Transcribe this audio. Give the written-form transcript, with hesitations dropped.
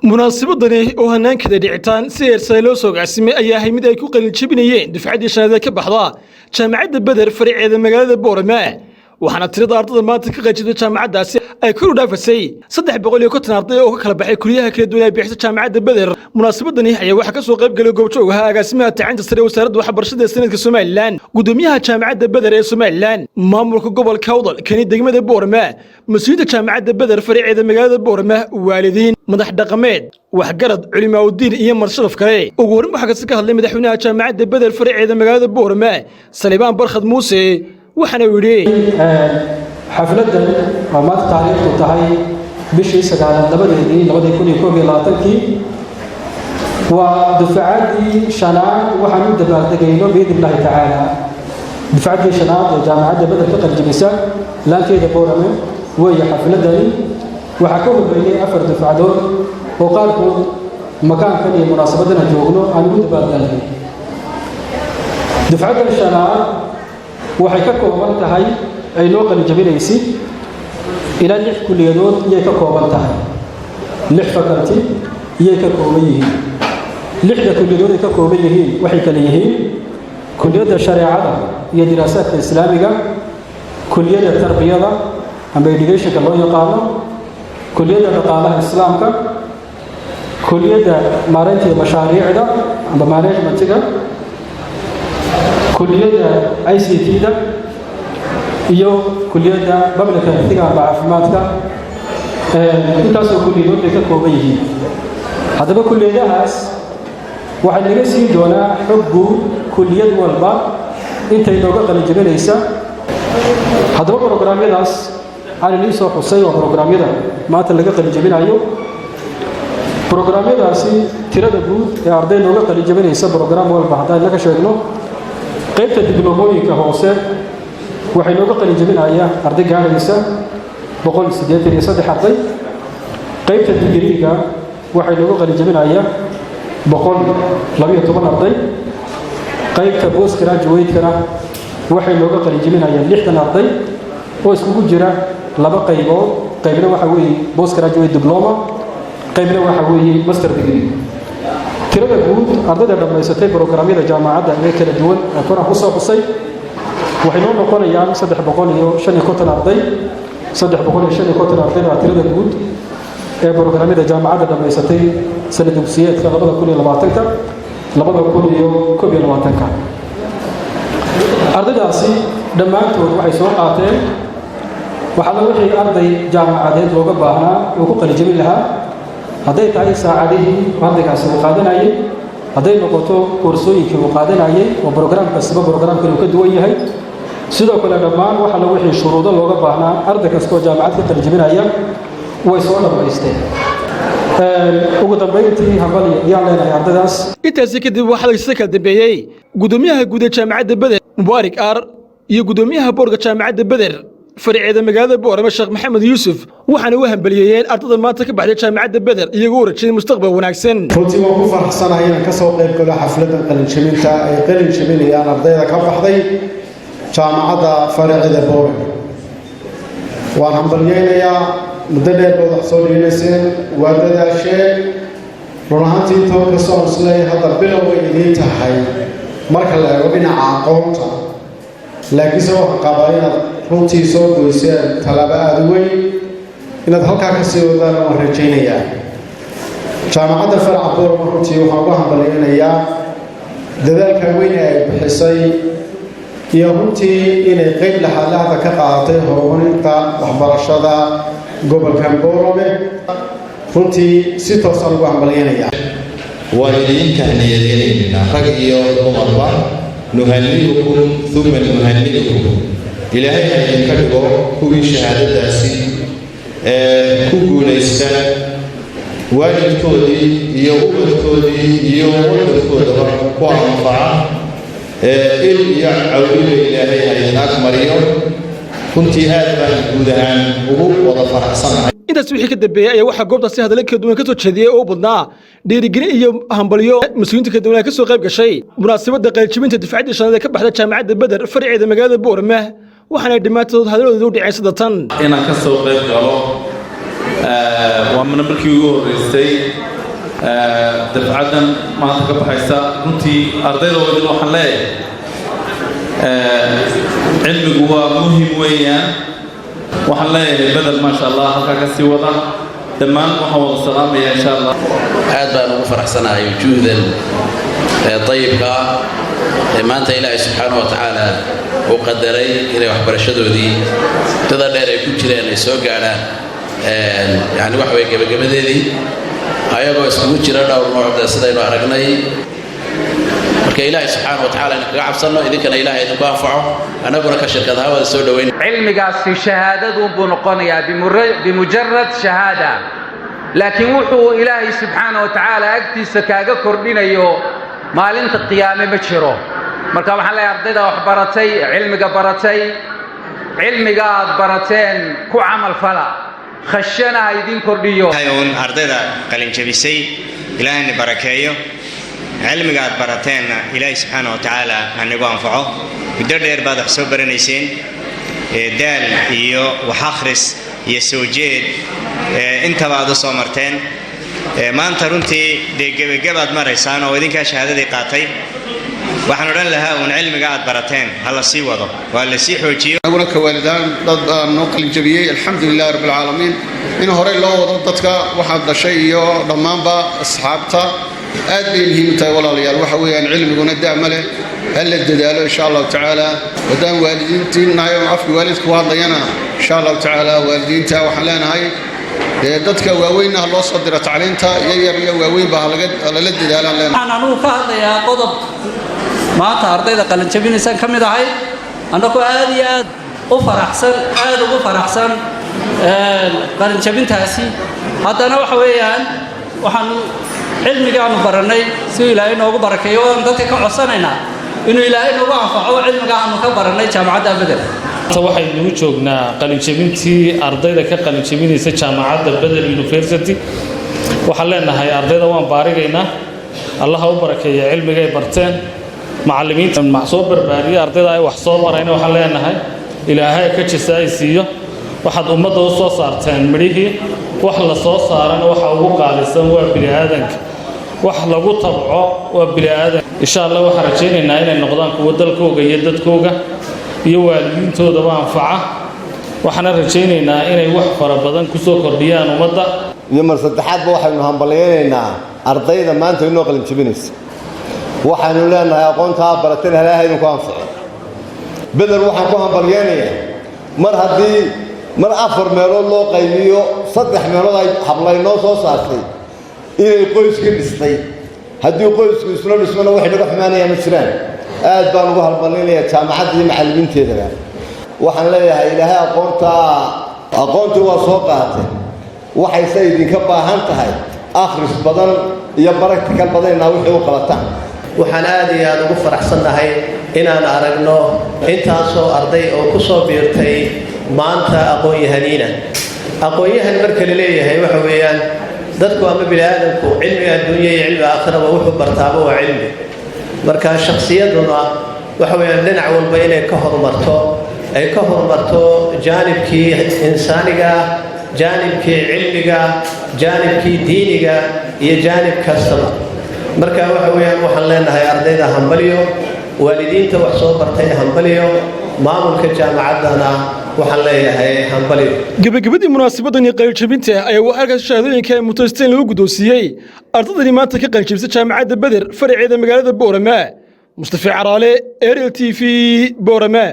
munaasabadani oo hanaankeeda dhicitaan si heersare loo soo gaasimay ayaa ahay mid ay ku qalin jebinayeen dufcaddii shanaad ee ka baxda jaamacadda Beder fariceeda magaalada Boorama waxaana tirada ardayda maanta ka qaybqaatay jaamacaddaasi ay kor u dhaafasay 350 arday oo ka kala baxay kuliyaha kala duwan ee bixisa jaamacadda Beder munaasabadani ayaa waxa ka soo qayb galay goobjoogaha agaasimaha tacliinta sare wasaaradda waxbarashada sanadka Soomaaliland gudoomiyaha jaamacadda Beder ee Soomaaliland maamulka gobolka Awdal kani degmada Boorama mas'uuliyadda jaamacadda Beder fariceeda magaalada Boorama waalidiin madax dhaqameed waxgarad culimo diin iyo marsharaf kale ugu horeyn waxa ka hadlay madaxweynaha jaamacadda Beder fariceeda magaalada Boorama Salibaan Barkhad Muuse waxana wiri xafladan oo maanta taariikhdu tahay bishii 9 2021 waa dufcaddii shanaad waxaan u dabaaldegayno biidhnaahi tacaala dufcaddii shanaad ee jaamacadda Beder ka qaybqaatay laanteeda Boorama way xafladani waxa ka horeeyay 4 dufcadood oo qaarkood makaankan iyo munaasabadana joogno aan ugu dabaaldegay dufcadda shanaad waxay ka kooban tahay ay loo qalin jabinaysi ila 6 kuliyadood iyo ka kooban tahay 6 faculty iyo ka kooban yihiin 6 kuliyadood ka kooban yihiin waxay kala yihiin kuliyadda shariicada iyo diraasaadka islaamiga kuliyadda tarbiyada ama education loo yaqaano kuliyadda dhaqaalaha islaamka kuliyadda maareynta mashaariicda ama managementiga kuliyadda ICT-da iyo kuliyadda public health ama caafimaadka intaas oo kuliyadood ka kooban yihiin hadaba kuliyadahaas waxa laga sii doonaa xog guud kuliyad walba intay looga qalin jabinaysa hadaba programyadaas aan soo xusay oo programyada maanta laga qalin jabinayo programyadaasi tirada guud ee arday looga qalin jabinaysa program walba haddii laga sheegno qaybta diblomooyinka hoose waxay looga qalin jabinayaa arday gaaraysa 183 arday qaybta digriga waxay looga qalin jabinayaa 112 arday qaybta post graduate-kana waxay looga qalin jabinayaa 60 arday oo isku jira laba qaybood qaybna waxa weeye post graduate diploma qaybna waxa weeye master degree tirada guud ardayda dhamaysatay programyada jaamacadda ee kala duwan ee kor ku soo xusay waxay noo noqonayaan 355 arday 355 arday tirada guud ee programyada jaamacadda dhamaysatay sanad dugsiyeedka 2020 2021 ardaydaasi dhammaantood waxay soo qaateen waxa la wixii arday jaamacadeed looga baahnaa oo ku qalin jabin lahaa haday tahay saacadihii ardaygaasi uu qaadanayay haday noqoto koorsooyinkii uu qaadanayay oo programkaasba programkan uu ka duwan yahay sidoo kale dhammaan waxa la wixii shuruudo looga baahnaa arday kasta oo jaamacad ka qalin jabinaya way soo dhamaysteen ugu dambeyntii habali yaan leenahay ardaydaas intaasi kadib waxa la kala dambeeyay gudoomiyaha guud ee jaamacadda Beder Mubaarak Ar iyo gudoomiyaha boorka jaamacadda Beder fariceeda magaalada Boorama Sheekh Maxamed Yuusuf waxaana u hambaliyeen ardayda maanta ka baxday jaamacadda Beder iyagoo rajay mustaqbal wanaagsan runtii waan ku faraxsanahay inaan ka soo qayb galo xafladda qalin jabinta ay qalin jabinayaan ardayda ka baxday jaamacadda fariceeda Boorama waan hambaliyeenayaa muddo dheer baad wax soo dhigayseen waa dadaasheen run ahaantii inta ka soo islay hadda bilow ay idin tahay marka la eego dhinaca aqoonta laakiin soo qabaa inaad runtii soo goyseen talaabo aad u weyn inaad halkaa ka sii wadaan oo rajaynayaa jaamacadda faraca Boorama runtii waxaan ugu hambaliyeenayaa dadaalka weyn ee ay bixisay iyo runtii inay qayb laxaadlaada ka qaadatay horumarinta waxbarashada gobolka Boorama runtii si toosan ugu hambaliyeenayaa والدين تهنيتين رجيو ومرضى نهنئكم ثم نهنئكم إلى هذا ينكتبوا كل شهادة داسي كوكو ليسان والد كودي يوم كودي يوم كودي وعنفع إل يعود إلى هذا مريم كنت هذا جودان وظفر حسن intaas wixii ka dambeeyay ayaa waxa goobta si hadalka kala duwan ka soo jeediyay oo badnaa dhiirigelin iyo hambalyo mas'uuliyiinta kala duwan ka soo qayb gashay munaasabadda qalin jabinta dufcaddii shanaad ee ka baxday jaamacadda Beder fariceeda magaalada Boorama waxaana dhamaantood hadalladoodu u dhacay sida tan inaan ka soo qayb galo ومن مركي ورئيسي دفعة ما تقبل حيسا كنتي أرضي وبدل وحلاي علمي هو مهم ويان وحلاي بدل ما شاء الله هكذا سي وضع تمام وحوض السلام إن شاء الله. هذا أنا فرح سنة جهدا طيبة ما أنت إلهي سبحانه وتعالى وقدري إلى وحبر الشدو دي تقدر لا يكون كلام يسوق على يعني وحوي قبل دي أيوة اسمه كلام أو الموعد سيدنا أرجناي marka ilaahay subhanahu wa ta'ala inaga cabsano idinkana ilaahay idinku anfaco anaguna ka shirkadaha wada soo dhaweyn cilmigaasi shahaadadu buu noqonayaa bimujarrad shahaada laakiin wuxuu ilaahay subhanahu wa ta'ala agtiisa kaaga kordhinayo maalinta qiyaame ma jiro marka waxaan leeyahay ardayda wax baratay cilmiga aad barateen ku amal fala khashana idin kordhiyo hayoon ardayda qalin jabisay ilaahayna barakeeyo علمي قاعد براتين إلهي سبحانه وتعالى أنه أنفعه بدر بعد حساب برنيسين دال يو وحخرس يسوجد أنت بعد صامرتين ما أنت رنتي جبت مريسان وإذن كشهادة دي قاطي وحنورن لها ونعلم قاعد براتين هلا سي وضع ولا سي حوجي أقول لك والدان ضد النقل الجبية الحمد لله رب العالمين إنه هري الله ضدك واحد شيء ضمان با أصحابته أدري مهم تقول لي الواحد ويا العلم يقول ندعم له هل الدلالة إن شاء الله تعالى ودام والدين نايم عفوا والدك واضينا إن شاء الله تعالى والدين تا وحلان هاي دتك واوين الله صدرت علينا يا واوين بهالقد على الدلالة أنا نوفا يا قضب ما تعرض إذا قلنا شبين إنسان كم ده هاي أنا كأدي أوفر أحسن أوفر أحسن قلنا شبين تاسي حتى أنا وحويان وحنو علمي قام برناي سوي إلهي نوجو بركة يوم ذاتك عصانينا إنه إلهي نوجو عنفعه علمي قام كبرناي جامعة بدر. waxay nagu joognaa qalinjabintii ardayda ka qalinjabinaysa jaamacadda Badr University waxaan leenahay ardayda waan baarigaynaa Allah u barakeeyo cilmiga ay barteen macallimiinta ma soo barbaariyo ardayda ay wax soo barayna waxaan leenahay Ilaahay ka jisaysiyo waxaad ummadda u soo saarteen midhihii wax la soo saarana waxa ugu qaalisan waa bini'aadanka wax lagu tabco waa bini'aadan insha Allah waxaan rajaynaynaa inay noqdaan kuwa dalkooga iyo dadkooga iyo waalidiintooda anfaca waxaan rajaynaynaa inay wax fara badan ku soo kordhiyaan ummadda iyo mar saddexaad waxaynu hambalyeeynaa ardayda maanta inoo qalin jabinaysa waxaanu leenahay aqoonta barateen Ilaahay idinku anfaco bedel waxaan ku hambalyeenayaa mar afar meelood loo qaybiyo saddex meelood ay hablaynoo soo saartay inay qoyska dhistay haddii qoysku isla dhismana wax laga xumaanaya ma jiraan aad baan ugu halbalinayaa jaamacadda iyo macallimiinteeda waxaan leeyahay Ilaahay aqoonta waa soo qaatay waxay saydinka baahan tahay akhris badan iyo practical badan inaa wixii u qabataan waxaan aad iyo aad ugu faraxsanahay inaan aragno intaasoo arday oo ku soo biirtay maanta aqoon-yahan marka la leeyahay waxa weeyaan dadku ama bini'aadamku cilmiga adduunya iyo cilmiga aakhiraba wuxuu bartaaba waa cilmi marka shakhsiyaduna waxa weeyaan dhinac walba inay ka horumarto jaanibkii insaaniga jaanibkii cilmiga jaanibkii diiniga iyo jaanib kastaba marka waxa weeyaan waxaan leenahay ardayda hambaliyo waalidiinta wax soo bartay hambaliyo maamulka jaamacaddana waxaan leeyahay hambaliyo gabagabadii munaasabaddan iyo qalinjabinta ayaa waxaa shahaadooyinka ay mutaysteen lagu guddoonsiiyey ardaydani maanta ka qalinjabisay jaamacadda Badr faraceeda magaalada Boorama Mustafa Caraale RLTV Boorama